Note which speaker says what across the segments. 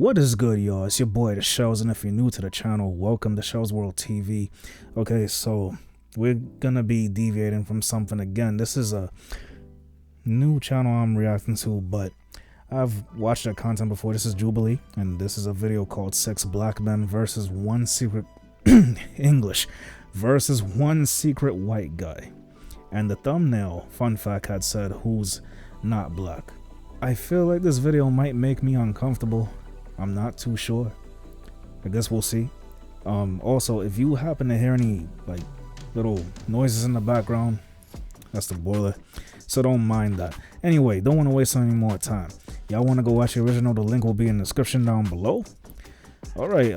Speaker 1: What is good, y'all? It's your boy, The Shells, and if you're new to the channel, welcome to Shells World TV. Okay, so we're gonna be deviating from something again. This is a new channel I'm reacting to, but I've watched their content before. This is Jubilee, and this is a video called 6 Black Men versus One Secret English versus One Secret White Guy. And the thumbnail, fun fact, had said, "Who's not black?" I feel like this video might make me uncomfortable. I'm not too sure. I guess we'll see. Also, if you happen to hear any like little noises in the background, that's the boiler, so don't mind that. Anyway, don't want to waste any more time. Y'all want to go watch the original? The link will be in the description down below. All right,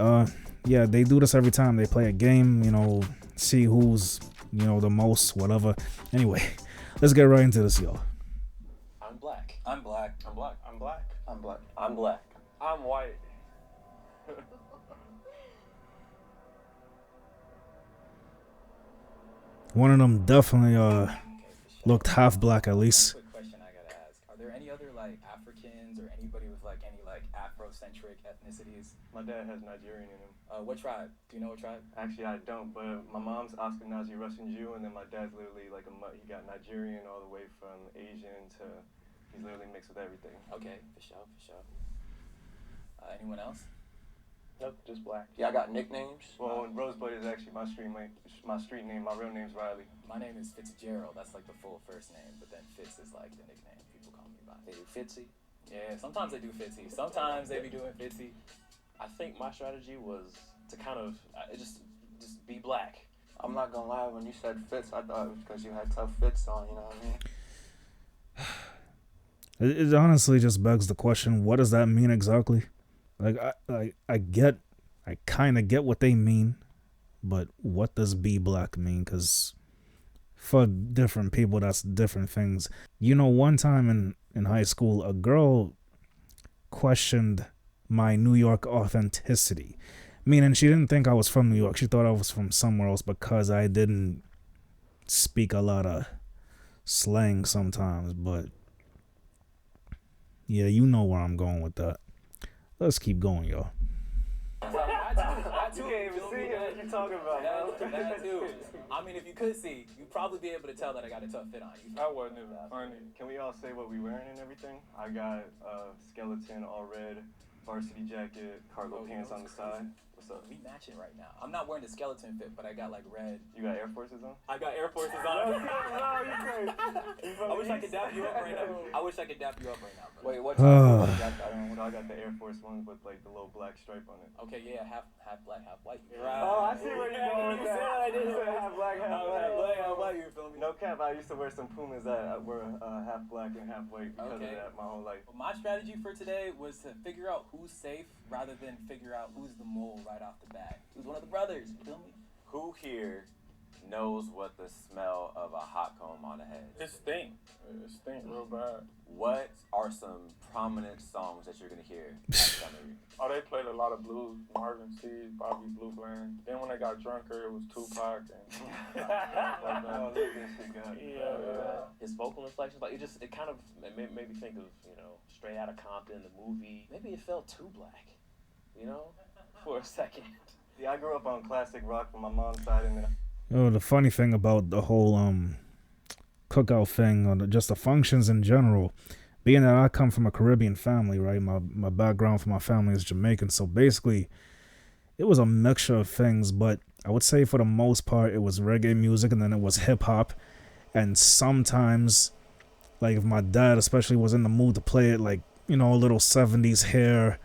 Speaker 1: yeah, they do this every time they play a game, you know, see who's, you know, the most whatever. Anyway, let's get right into this, y'all.
Speaker 2: I'm black. I'm black. I'm black. I'm black. I'm black.
Speaker 3: I'm black.
Speaker 2: I'm white.
Speaker 1: One of them definitely looked half black at least.
Speaker 2: Quick question I gotta ask: are there any other like Africans or anybody with like any like Afrocentric ethnicities?
Speaker 3: My dad has Nigerian in him.
Speaker 2: What tribe? Do you know what tribe?
Speaker 3: Actually, I don't, but my mom's Ashkenazi Russian Jew, and then my dad's literally like he got Nigerian all the way from Asian to, he's literally mixed with everything.
Speaker 2: Okay, for sure, for sure. Anyone else?
Speaker 3: Nope, just black.
Speaker 4: Y'all got nicknames?
Speaker 3: Well, Rosebud is actually my street name. My real name's Riley.
Speaker 2: My name is Fitzgerald. That's like the full first name, but then Fitz is like the nickname people call me by.
Speaker 4: They do Fitzy?
Speaker 2: Yeah, sometimes they do Fitzy. Sometimes they be doing Fitzy.
Speaker 5: I think my strategy was to kind of just be black.
Speaker 4: I'm not gonna lie, when you said Fitz, I thought it was because you had tough fits on, you know what I mean?
Speaker 1: It honestly just begs the question, what does that mean exactly? Like, I kind of get what they mean, but what does be black mean? Because for different people, that's different things. You know, one time in high school, a girl questioned my New York authenticity, meaning she didn't think I was from New York. She thought I was from somewhere else because I didn't speak a lot of slang sometimes, but yeah, you know where I'm going with that. Let's keep going, y'all.
Speaker 2: That too.
Speaker 3: You can't even see what you're talking about.
Speaker 2: That too. I mean, if you could see, you'd probably be able to tell that I got a tough fit on you.
Speaker 3: I wasn't even funny. Can we all say what we wearing and everything? I got skeleton all red, varsity jacket, cargo pants on the side. What's up?
Speaker 2: We matching right now. I'm not wearing the skeleton fit, but I got like red.
Speaker 3: You got Air Forces on?
Speaker 2: I got Air Forces on. I wish I could dap you up right now. I wish I could dap you up right now, bro.
Speaker 4: Wait, what
Speaker 3: So I got the Air Force ones with like the little black stripe on it.
Speaker 2: Okay, yeah, half black, half white.
Speaker 3: Right. Oh, I see where you're going with that.
Speaker 2: I did.
Speaker 3: Half black, half white.
Speaker 2: Half black, half white. You feel me?
Speaker 3: No cap. I used to wear some Pumas that were half black and half white because of that my whole life.
Speaker 2: Well, my strategy for today was to figure out who's safe rather than figure out who's the mole right off the bat. Who's one of the brothers? You feel me?
Speaker 6: Who here knows what the smell of a hot comb on the head is?
Speaker 7: It stink. It stink real bad.
Speaker 6: What are some prominent songs that you're gonna hear?
Speaker 7: Oh, they played a lot of blues. Marvin C, Bobby Blue Bland. Then when they got drunker, it was Tupac and
Speaker 3: Oh, look at this shit, God.
Speaker 7: yeah.
Speaker 5: His vocal inflections, like it kind of made me think of, Straight Outta Compton, the movie. Maybe it felt too black, for a second.
Speaker 3: Yeah, I grew up on classic rock from my mom's side, and then.
Speaker 1: Oh, the funny thing about the whole cookout thing, or just the functions in general, being that I come from a Caribbean family, right? My background for my family is Jamaican, so basically it was a mixture of things, but I would say for the most part it was reggae music, and then it was hip hop, and sometimes, like if my dad especially was in the mood to play it, like, a little 70s hair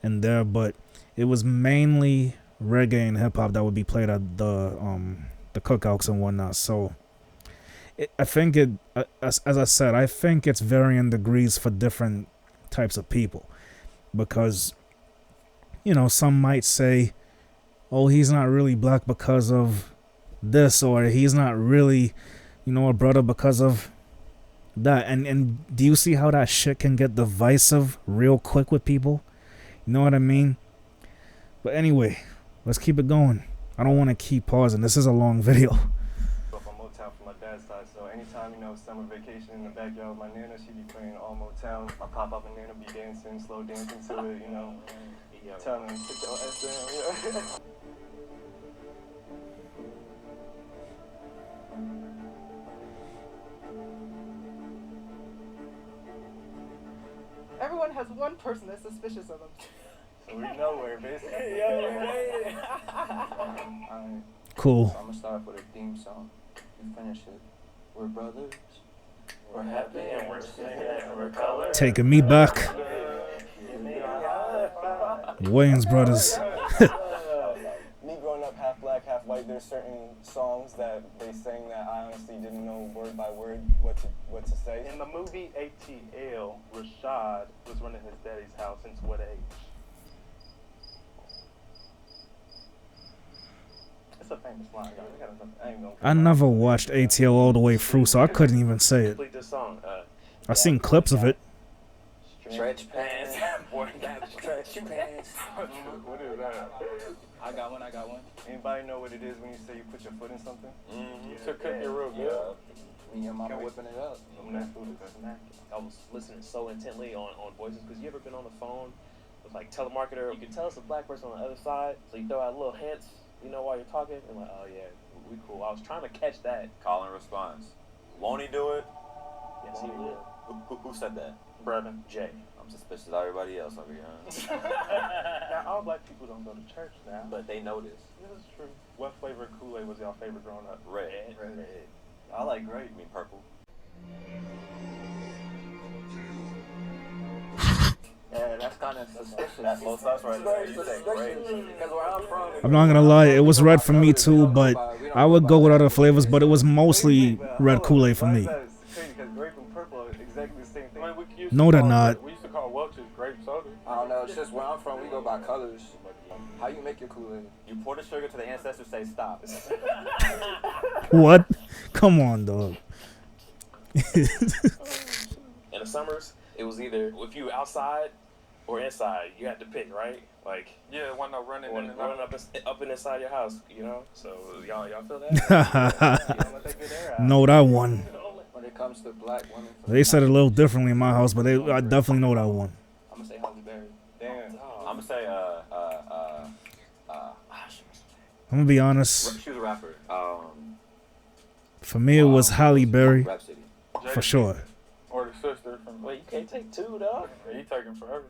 Speaker 1: in there, but it was mainly reggae and hip hop that would be played at the cookouts and whatnot. So I think as I said, I think it's varying degrees for different types of people, because some might say, oh, he's not really black because of this, or he's not really a brother because of that. And do you see how that shit can get divisive real quick with people? You know what I mean? But anyway, let's keep it going. I don't want to keep pausing. This is a long video.
Speaker 3: Up on Motown from my dad's side, so anytime, summer vacation in the backyard with my nana, she'd be playing all Motown. My pop-up and nana be dancing, slow dancing to it,
Speaker 5: Yeah.
Speaker 3: Tell me, put your ass down. Yeah.
Speaker 8: Everyone has one person that's suspicious of them.
Speaker 3: So we know where, basically.
Speaker 4: Alright,
Speaker 1: Cool.
Speaker 4: so I'm gonna start off with a theme song. You finish it. We're brothers. We're happy and we're singing and we're colored.
Speaker 1: Taking me back. Wayans Brothers.
Speaker 3: Me growing up half black, half white, there's certain songs that they sang that I honestly didn't know word by word what to say.
Speaker 7: In the movie ATL, Rashad was running his daddy's house since what age? It's a famous line.
Speaker 3: I ain't gonna.
Speaker 1: I never watched ATL all the way through, so I couldn't even say it.
Speaker 5: Complete this song.
Speaker 1: I seen clips of it.
Speaker 4: Stretch pants.
Speaker 5: Boy, stretch pants.
Speaker 7: What is that?
Speaker 2: I got one.
Speaker 3: Anybody know what it is when you say you put your foot in something?
Speaker 7: To cook it real good.
Speaker 4: Me and your mama whipping it up.
Speaker 5: I was listening so intently on voices because you ever been on the phone with like telemarketer? You can tell it's a black person on the other side, so you throw out little hints, you know, while you're talking, and like, oh yeah, we cool. I was trying to catch that.
Speaker 6: Call and response. Won't he do it?
Speaker 5: Yes, he would.
Speaker 6: Who said that?
Speaker 7: Brevin.
Speaker 5: Jay.
Speaker 6: I'm suspicious of everybody else over here.
Speaker 7: Now, all black people don't go to church now.
Speaker 5: But they know this.
Speaker 7: This is true. What flavor of Kool-Aid was y'all favorite growing up?
Speaker 6: Red.
Speaker 3: I like grape.
Speaker 6: You mean purple?
Speaker 4: Yeah, that's kind of suspicious.
Speaker 6: That's low sauce right there. You say grape.
Speaker 4: Because where I'm from,
Speaker 1: I'm not gonna lie, it was red for me too, but I would go with other flavors, but it was mostly red Kool-Aid for me.
Speaker 3: It's crazy because grape and purple are exactly the same thing.
Speaker 7: I mean,
Speaker 1: No, they're not.
Speaker 7: We used to call Welch's grape soda.
Speaker 4: I don't know, it's just where I'm from, we go by colors. How you make your Kool-Aid?
Speaker 6: You pour the sugar to the ancestors, say stop.
Speaker 1: What? Come on, dog.
Speaker 5: In the summers, it was either if you were outside or inside, you had to pick, right? Like,
Speaker 7: Yeah, one no running in and
Speaker 5: running
Speaker 7: out.
Speaker 5: up and inside your house, you know. So y'all feel that?
Speaker 1: Know that one.
Speaker 4: When it comes to black women,
Speaker 1: They said it a little differently in my house, but I definitely know that one.
Speaker 4: I'm gonna say Halle Berry.
Speaker 3: Damn.
Speaker 6: I'm gonna say
Speaker 1: I'm gonna be honest.
Speaker 6: she was a rapper.
Speaker 1: For me, it was Halle Berry,
Speaker 6: Rap City.
Speaker 1: for sure.
Speaker 7: Or the sister from.
Speaker 5: Wait, you can't take two, dog.
Speaker 7: Yeah, he taking forever.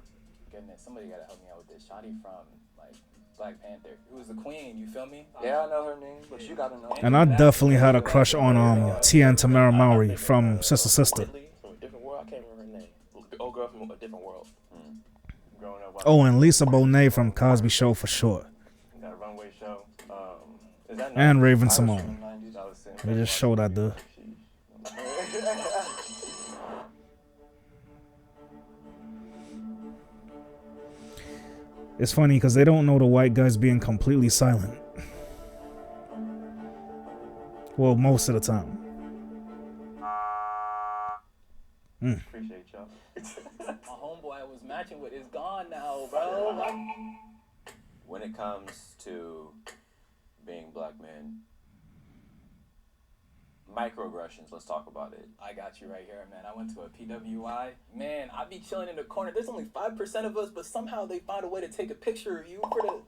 Speaker 2: Goodness, somebody gotta help me out with this. Shotty from like Black Panther, who was the queen. You feel me?
Speaker 4: Yeah, I know her name, but you gotta know.
Speaker 1: And I definitely had a crush on Tia and Tamara Mowry from Sister Sister.
Speaker 5: Italy, from a different world. I can't remember her name. Old girl from a different world.
Speaker 3: Growing up,
Speaker 1: Oh, and Lisa Bonet from Cosby Show for sure.
Speaker 3: that runway show. Is that
Speaker 1: And Raven
Speaker 4: I was from
Speaker 1: Simone.
Speaker 4: the 90s.
Speaker 3: I was saying.
Speaker 1: They just showed that dude. It's funny because they don't know the white guys being completely silent. Well, most of the time.
Speaker 3: Appreciate y'all.
Speaker 2: My homeboy I was matching with is gone now, bro. Like,
Speaker 6: When it comes to being black men, microaggressions, let's talk about it.
Speaker 2: I got you right here, man. I went to a PWI. Man, I be chilling in the corner. There's only 5% of us, but somehow they find a way to take a picture of you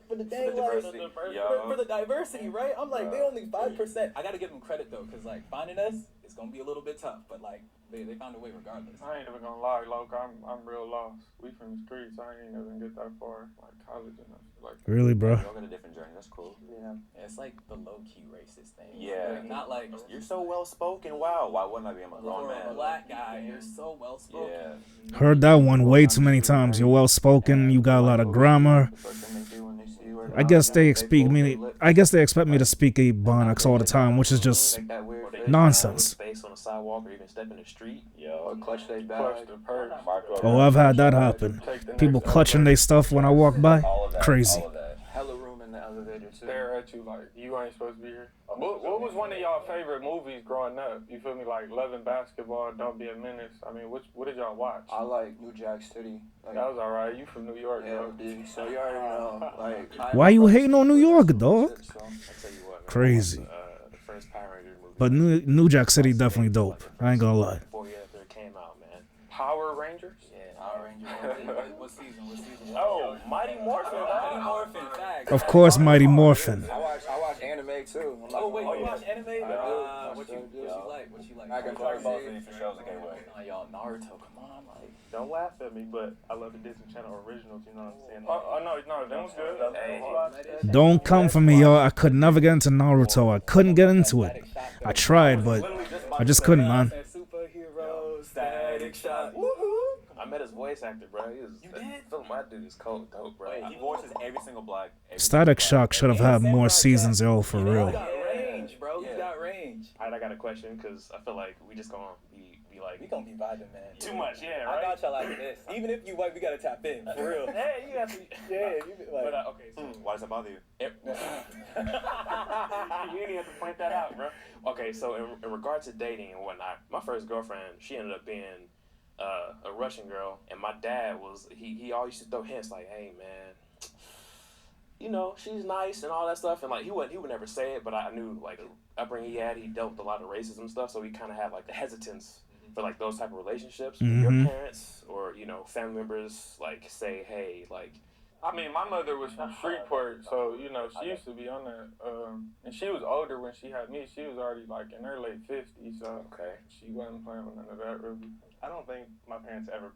Speaker 2: for the dang
Speaker 6: diversity.
Speaker 2: for the diversity, right? I'm like, they only 5%. I gotta give them credit though, cause like finding us, it's gonna be a little bit tough, but like they found a way regardless.
Speaker 7: I ain't even gonna lie, Loke. I'm real lost. We from the streets. I ain't even get that far, like college and stuff like that.
Speaker 1: Really, bro?
Speaker 6: Y'all got a different journey. That's cool.
Speaker 4: Yeah.
Speaker 2: It's like the low key racist thing.
Speaker 6: Yeah.
Speaker 2: Like, not like
Speaker 6: You're so well spoken. Wow. Why wouldn't I be? I'm a grown
Speaker 2: for a
Speaker 6: man.
Speaker 2: black guy, you're so well spoken.
Speaker 6: Yeah.
Speaker 1: Heard that one way too many times. You're well spoken. You got a lot of grammar.
Speaker 4: The first thing they do when they see you
Speaker 1: I guess they expect me to speak Ebonics all the time, which is just
Speaker 4: make that weird
Speaker 5: Or they
Speaker 4: face.
Speaker 1: nonsense.
Speaker 5: Space on the sidewalk or even step in the street.
Speaker 4: Or clutch they
Speaker 7: Clutch
Speaker 4: bag.
Speaker 7: the purse.
Speaker 1: Oh, I've had that happen.
Speaker 7: Take the
Speaker 1: People
Speaker 7: next
Speaker 1: clutching their stuff when I walk by.
Speaker 6: All of that.
Speaker 1: Crazy.
Speaker 6: All of that.
Speaker 4: Hella room in the elevator too.
Speaker 7: Stare at you like you ain't supposed to be here. What was one of y'all favorite movies growing up? You feel me? Like Loving Basketball, Don't Be a Menace. I mean, what did y'all watch?
Speaker 4: I like New Jack City. Like,
Speaker 7: That was alright. You from New York,
Speaker 4: yeah,
Speaker 7: bro?
Speaker 4: dude. So you already know. Like,
Speaker 1: Why you hating on New York, dog?
Speaker 4: So,
Speaker 5: I tell you what, man,
Speaker 1: Crazy.
Speaker 5: The first Power Rangers movie.
Speaker 1: But New Jack City definitely dope. I ain't gonna lie.
Speaker 5: 4 years after it came out, man.
Speaker 7: Power Rangers.
Speaker 2: Yeah, Power Rangers. What season?
Speaker 5: Oh, Mighty Morphin.
Speaker 2: Mighty Morphin, facts.
Speaker 1: Of course, Mighty Morphin.
Speaker 4: I watch anime too. I'm not
Speaker 2: Oh wait,
Speaker 4: gonna
Speaker 2: you
Speaker 4: lie.
Speaker 2: watch anime? What you like? What you like?
Speaker 4: I can
Speaker 6: Both
Speaker 4: see.
Speaker 6: of these for shows that came away.
Speaker 2: Nah, y'all Naruto. Come on, like.
Speaker 3: Don't laugh at me, but I love the Disney Channel originals. You know what I'm saying? No, that was good.
Speaker 6: Hey.
Speaker 1: Don't come for me, y'all. I could never get into Naruto. I couldn't get into it. I tried, but I just couldn't, man.
Speaker 2: Superhero, static shot. Woohoo!
Speaker 5: I met his voice actor, bro. He was,
Speaker 2: You did?
Speaker 5: Film my dude is cold, dope, bro.
Speaker 6: Wait, he voices every single black.
Speaker 1: Static Shock should have had more seasons, yo, for
Speaker 2: He's
Speaker 1: real.
Speaker 2: got range, bro. He's got range.
Speaker 5: Alright, I got a question because I feel like we just gonna be like
Speaker 2: We gonna be vibing, man.
Speaker 5: too much, yeah,
Speaker 2: I
Speaker 5: right?
Speaker 2: got y'all like this. Even if you white, we gotta tap in, for real.
Speaker 5: Hey, you have to.
Speaker 2: Yeah, you be like.
Speaker 5: But okay, so
Speaker 6: Why does that bother you?
Speaker 5: you didn't have to point that out, bro. Okay, so in regard to dating and whatnot, my first girlfriend, she ended up being a Russian girl, and my dad was he always used to throw hints like, "Hey, man, you know, she's nice and all that stuff," and like he would never say it, but I knew like the upbringing he had, he dealt with a lot of racism stuff, so he kind of had like the hesitance for like those type of relationships. When your parents or family members like say, "Hey, like."
Speaker 7: I mean, my mother was from Shreveport, so, you know, she used to be on that. And she was older when she had me. She was already, like, in her late 50s, so
Speaker 5: Okay.
Speaker 7: she wasn't playing with none of that, really.
Speaker 3: I don't think my parents ever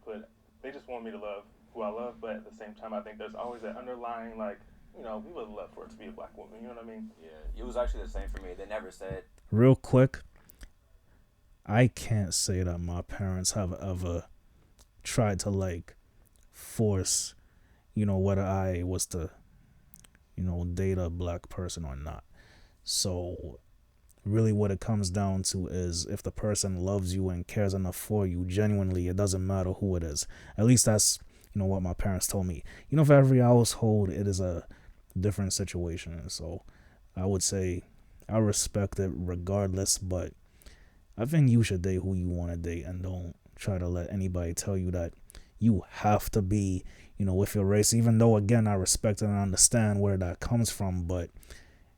Speaker 3: they just want me to love who I love, but at the same time, I think there's always that underlying, like, we would love for it to be a black woman, you know what I mean?
Speaker 6: Yeah, it was actually the same for me. They never said.
Speaker 1: Real quick, I can't say that my parents have ever tried to, like, force, whether I was to, date a black person or not. So really what it comes down to is if the person loves you and cares enough for you genuinely, it doesn't matter who it is. At least that's what my parents told me. For every household it is a different situation. So I would say I respect it regardless, but I think you should date who you want to date and don't try to let anybody tell you that you have to be with your race, even though again I respect and understand where that comes from. But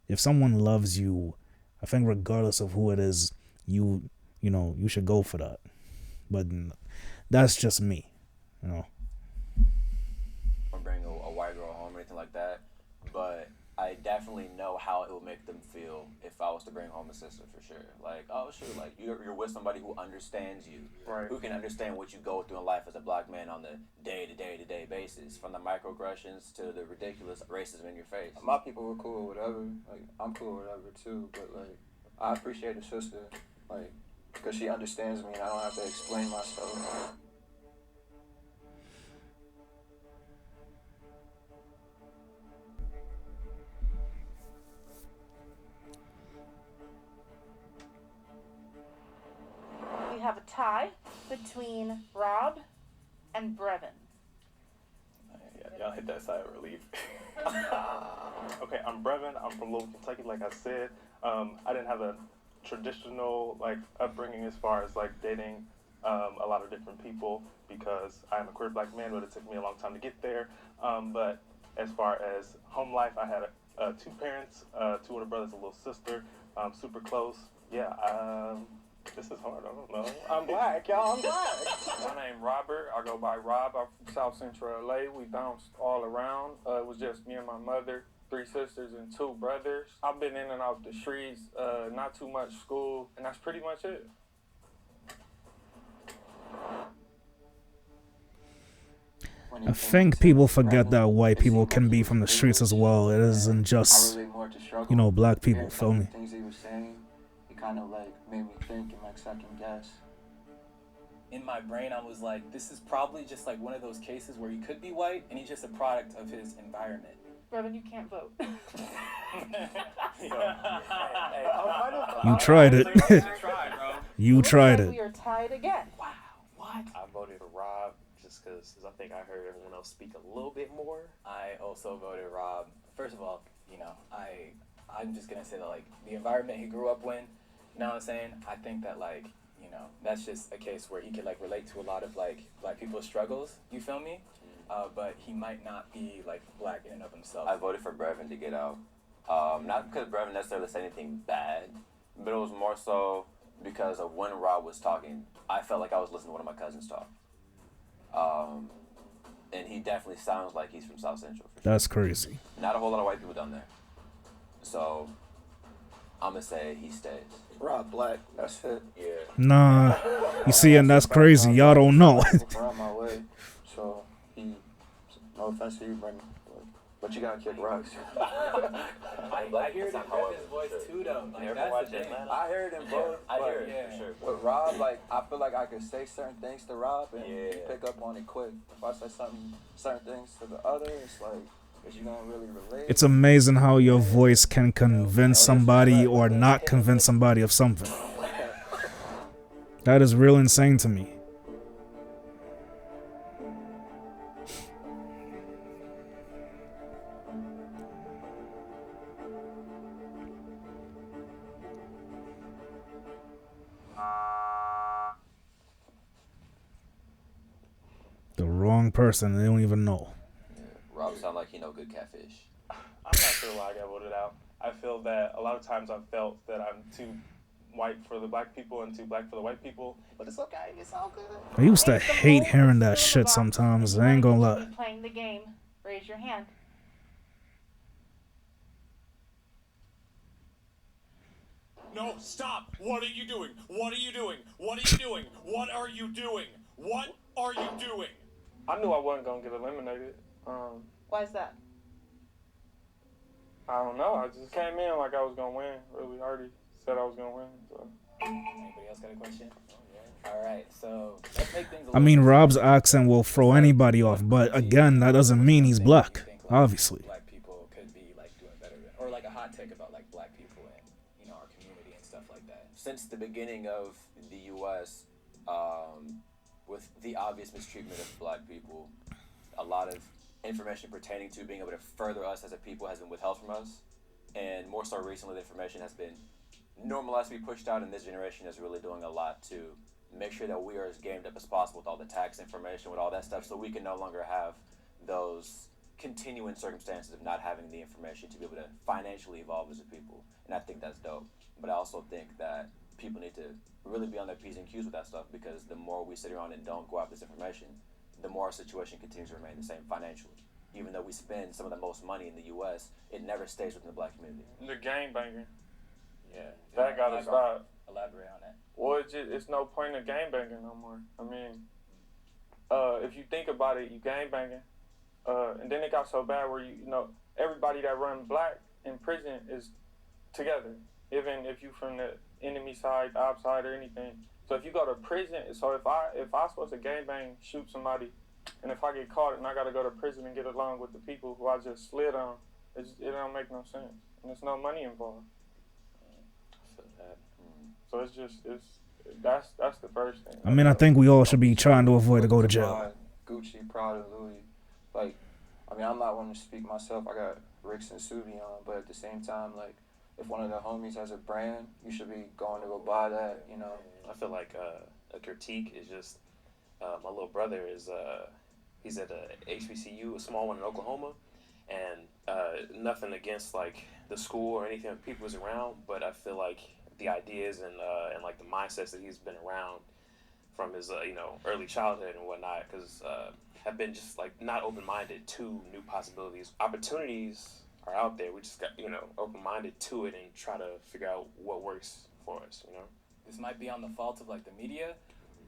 Speaker 1: if someone loves you, I think regardless of who it is, you should go for that. But that's just me,
Speaker 6: Or bring a white girl home or anything like that, but I definitely know how it would make them feel if I was to bring home a sister, for sure. Like, oh shoot, like you're with somebody who understands you,
Speaker 3: Right.
Speaker 6: who can understand what you go through in life as a black man on the day-to-day basis, from the microaggressions to the ridiculous racism in your face.
Speaker 4: My people were cool with whatever. Like, I'm cool with whatever too, but like, I appreciate a sister, like, because she understands me and I don't have to explain myself.
Speaker 8: We have a tie between Rob and Brevin.
Speaker 2: Y'all hit that sigh of relief.
Speaker 3: Okay, I'm Brevin. I'm from Louisville, Kentucky, like I said. I didn't have a traditional, like, upbringing as far as, like, dating a lot of different people because I am a queer black man, but it took me a long time to get there. But as far as home life, I had two parents, two older brothers, a little sister, super close. Yeah, this is hard. I don't know. I'm black, y'all. I'm black.
Speaker 7: My name Robert. I go by Rob. I'm from South Central LA. We bounced all around. It was just me and my mother, 3 sisters and 2 brothers. I've been in and out the streets, not too much school, and that's pretty much it.
Speaker 1: I think people forget that white people can be from the streets as well. It isn't just, black people, feel me?
Speaker 4: Things he was saying, it kind of like made me think and like second guess.
Speaker 2: In my brain, I was like, this is probably just like one of those cases where he could be white and he's just a product of his environment.
Speaker 8: Brevin, you can't vote.
Speaker 1: You tried it. You tried
Speaker 8: We
Speaker 1: it.
Speaker 8: are tied again.
Speaker 2: Wow, what?
Speaker 5: I voted for Rob just because I think I heard everyone else speak a little bit more.
Speaker 2: I also voted Rob. First of all, I'm just gonna say that like the environment he grew up in, you know what I'm saying? I think that like, that's just a case where he could like relate to a lot of like black people's struggles, you feel me? But he might not be like black in and of himself.
Speaker 6: I voted for Brevin to get out. Not because Brevin necessarily said anything bad, but it was more so because of when Rob was talking, I felt like I was listening to one of my cousins talk. and he definitely sounds like he's from South Central. For sure.
Speaker 1: That's crazy.
Speaker 6: Not a whole lot of white people down there. So I'm gonna say he stays.
Speaker 4: Rob Black, that's it.
Speaker 6: Yeah.
Speaker 1: Nah, you see, and that's crazy. Y'all don't know.
Speaker 4: Around my way, so he. No offense to you, Brendan, but you gotta kick rocks.
Speaker 2: I hear it in Brevin's voice too, though. Like, that's the thing.
Speaker 4: I heard him both.
Speaker 6: I hear
Speaker 4: but
Speaker 6: it for sure.
Speaker 4: with Rob, like I feel like I could say certain things to Rob and he pick up on it quick. If I say certain things to the other, it's like, is you gonna really relate?
Speaker 1: It's amazing how your voice can convince somebody or not convince somebody of something. That is real insane to me. The wrong person, they don't even know.
Speaker 6: Rob sound like he know good catfish.
Speaker 3: I'm not sure why I got voted out. I feel that a lot of times I've felt that I'm too white for the black people and too black for the white people. But it's okay. It's all good.
Speaker 1: I used to hate hearing that shit sometimes. I ain't gonna lie.
Speaker 8: Playing the game. Raise your hand.
Speaker 9: No, stop! What are you doing? What are you doing? What are you doing? What are you doing? What are you doing?
Speaker 7: I knew I wasn't gonna get eliminated.
Speaker 8: Why is that?
Speaker 7: I don't know. I just came in like I was gonna win. Really, I already said I was gonna win. So.
Speaker 2: Anybody else got a question? All right, so let's make things.
Speaker 1: I mean, Rob's accent will throw anybody off, but again, that doesn't mean he's black, obviously.
Speaker 2: Black people could be like doing better, or like a hot take about like black people and our community and stuff like that.
Speaker 6: Since the beginning of the U.S., with the obvious mistreatment of black people, a lot of information pertaining to being able to further us as a people has been withheld from us, and more so recently, the information has been normalized to be pushed out, and this generation is really doing a lot to make sure that we are as gamed up as possible with all the tax information, with all that stuff, so we can no longer have those continuing circumstances of not having the information to be able to financially evolve as a people. And I think that's dope. But I also think that people need to really be on their P's and Q's with that stuff, because the more we sit around and don't go after this information, the more our situation continues to remain the same financially. Even though we spend some of the most money in the U.S., it never stays within the black community.
Speaker 7: The game banging.
Speaker 2: Yeah.
Speaker 7: That gotta stop.
Speaker 2: Elaborate on that.
Speaker 7: Well, it's no point in game banging no more. I mean, if you think about it, you game banging, and then it got so bad where everybody that run black in prison is together, even if you from the enemy side, the op side, or anything. So if you go to prison, so if I supposed to gang bang, shoot somebody, and if I get caught and I gotta go to prison and get along with the people who I just slid on, it don't make no sense, and there's no money involved. So that's the first thing.
Speaker 1: I mean, I think we all should be trying to avoid to go to jail.
Speaker 4: Gucci, Prada, Louis. Like, I mean, I'm not one to speak myself. I got Ricks and Subi on, but at the same time, like, if one of the homies has a brand, you should be going to go buy that,
Speaker 5: I feel like a critique is just, my little brother is, he's at a HBCU, a small one in Oklahoma, and nothing against, like, the school or anything that people is around, but I feel like the ideas and like the mindsets that he's been around from his early childhood and whatnot, because have been just like not open-minded to new possibilities. Opportunities are out there. We just got open-minded to it and try to figure out what works for us.
Speaker 2: This might be on the fault of like the media,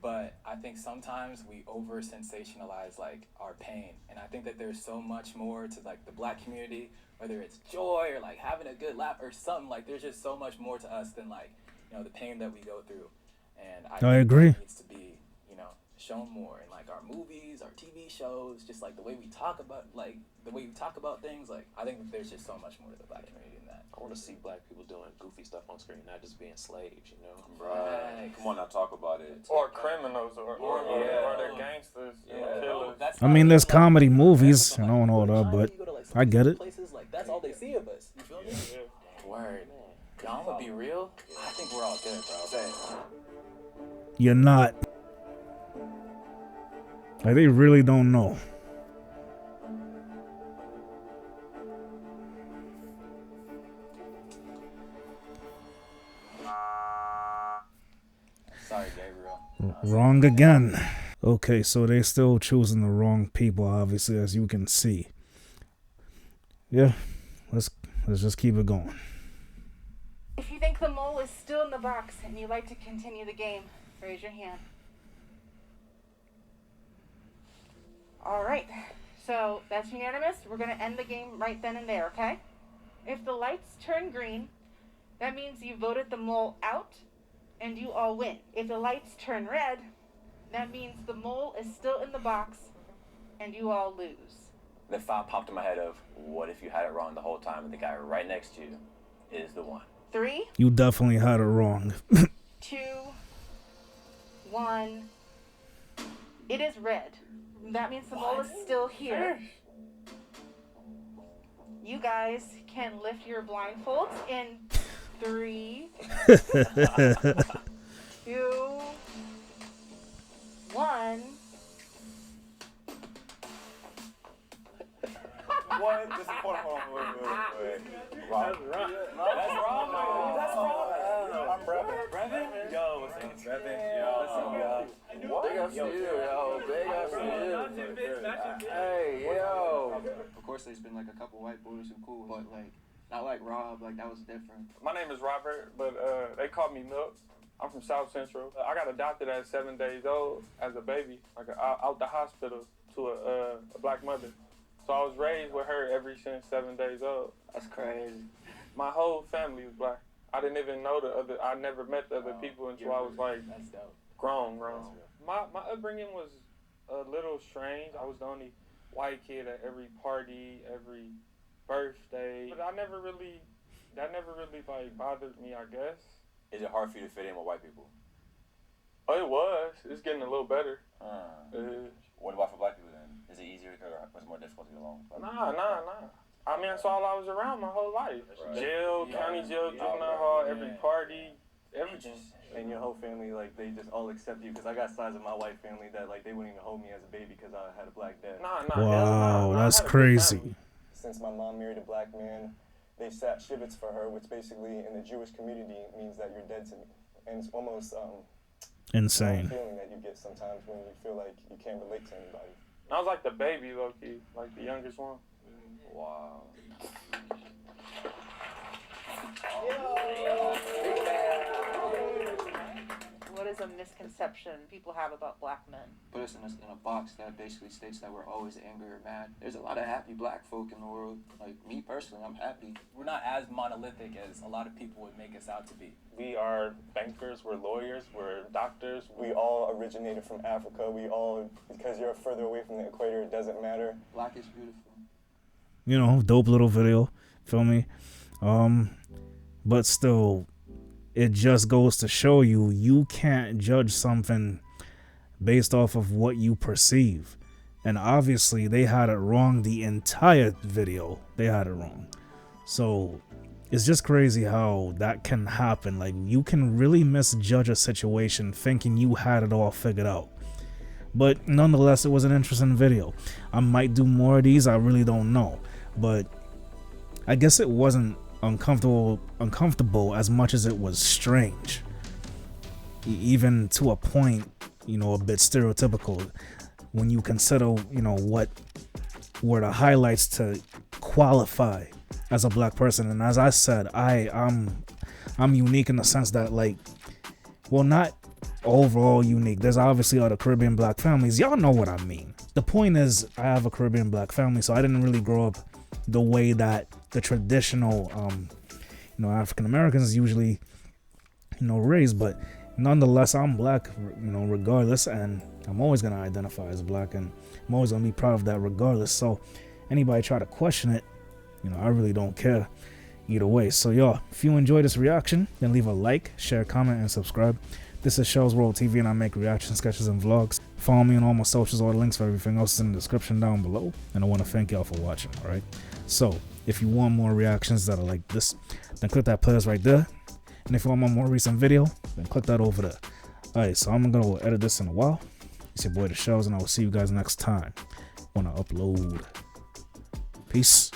Speaker 2: but I think sometimes we over sensationalize like our pain, and I think that there's so much more to like the black community, whether it's joy or like having a good laugh or something. Like there's just so much more to us than like the pain that we go through, and I
Speaker 1: agree.
Speaker 2: It needs to be shown more in like our movies, our TV shows, just like the way we talk about things. Like I think that there's just so much more to the black community than that.
Speaker 5: I want to see black people doing goofy stuff on screen, not just being slaves.
Speaker 6: Right. Come on now, talk about it.
Speaker 7: Or criminals, or they're gangsters, killers.
Speaker 1: I mean, there's comedy movies, and all that, but I get it.
Speaker 2: Places like that's all they see of us. You feel me?
Speaker 7: Yeah.
Speaker 2: Word. Y'all, I'm gonna be real. I think we're all good, bro.
Speaker 1: You're not. Like, they really don't know.
Speaker 2: Sorry, Gabriel.
Speaker 1: Wrong again. Okay, so they still choosing the wrong people, obviously, as you can see. Yeah, let's just keep it going.
Speaker 8: If you think the mole is still in the box and you'd like to continue the game, raise your hand. All right, so that's unanimous. We're going to end the game right then and there, okay? If the lights turn green, that means you voted the mole out and you all win. If the lights turn red, that means the mole is still in the box and you all lose.
Speaker 6: The thought popped in my head of, what if you had it wrong the whole time and the guy right next to you is the one?
Speaker 8: 3,
Speaker 1: You definitely had it wrong.
Speaker 8: 2, 1. It is red. That means the mole is still here. You guys can lift your blindfolds in 3, 2, 1.
Speaker 6: What? Just hold on. Wait. Rob. That's wrong. That's wrong. I'm Brevin. Yo, what's up, Brevin? Yo.
Speaker 4: Big ups to you, yo. Big ups to you. Hey, yo. Of course, there's been like a couple white boys who cool, but like not like Rob. Like that was different.
Speaker 7: My name is Robert, but they call me Milk. I'm from South Central. I got adopted at 7 days old as a baby, like out the hospital to a black mother. So I was raised with her ever since 7 days old.
Speaker 4: That's crazy.
Speaker 7: My whole family was black. I didn't even know I never met the other people until I was like grown. My upbringing was a little strange. I was the only white kid at every party, every birthday. But that never really like bothered me, I guess.
Speaker 6: Is it hard for you to fit in with white people?
Speaker 7: Oh, it was. It's getting a little better.
Speaker 6: What about for black people then? Is it easier or was it more difficult to get along?
Speaker 7: Nah. I mean, that's all I was around my whole life. Right. Jail, county jail, juvenile hall, every party, everything.
Speaker 3: And your whole family, like, they just all accept you? Because I got sides of my white family that, like, they wouldn't even hold me as a baby because I had a black dad.
Speaker 1: Wow, that's crazy.
Speaker 3: Since my mom married a black man, they sat shivets for her, which basically in the Jewish community means that you're dead to me. And it's almost
Speaker 1: insane
Speaker 3: feeling that you get sometimes when you feel like you can't relate to anybody.
Speaker 7: I was like the baby, low-key, like the youngest one.
Speaker 6: Wow.
Speaker 8: What is a misconception people have about black men?
Speaker 4: Put us in a box that basically states that we're always angry or mad. There's a lot of happy black folk in the world. Like me personally, I'm happy.
Speaker 2: We're not as monolithic as a lot of people would make us out to be.
Speaker 3: We are bankers, we're lawyers, we're doctors. We all originated from Africa. We all, because you're further away from the equator, it doesn't matter.
Speaker 4: Black is beautiful.
Speaker 1: You know, dope little video, feel me? But still, it just goes to show you can't judge something based off of what you perceive. And obviously they had it wrong the entire video. They had it wrong. So it's just crazy how that can happen. Like, you can really misjudge a situation thinking you had it all figured out. But nonetheless, it was an interesting video. I might do more of these, I really don't know. But I guess it wasn't uncomfortable as much as it was strange. Even to a point, you know, a bit stereotypical when you consider, you know, what were the highlights to qualify as a black person. And as I said, I'm unique in the sense that, like, well, not overall unique. There's obviously other Caribbean black families. Y'all know what I mean. The point is, I have a Caribbean black family, so I didn't really grow up the way that the traditional, you know, African Americans usually, you know, raised. But nonetheless, I'm black, you know, regardless, and I'm always gonna identify as black, and I'm always gonna be proud of that regardless. So anybody try to question it, you know, I really don't care either way. So y'all, if you enjoyed this reaction, then leave a like, share, comment, and subscribe. This is Shell's World TV, and I make reaction sketches and vlogs. Follow me on all my socials. All the links for everything else is in the description down below. And I want to thank y'all for watching. All right. So if you want more reactions that are like this, then click that playlist right there. And if you want my more recent video, then click that over there. All right. So I'm gonna edit this in a while. It's your boy The Shells, and I will see you guys next time when I upload. Peace.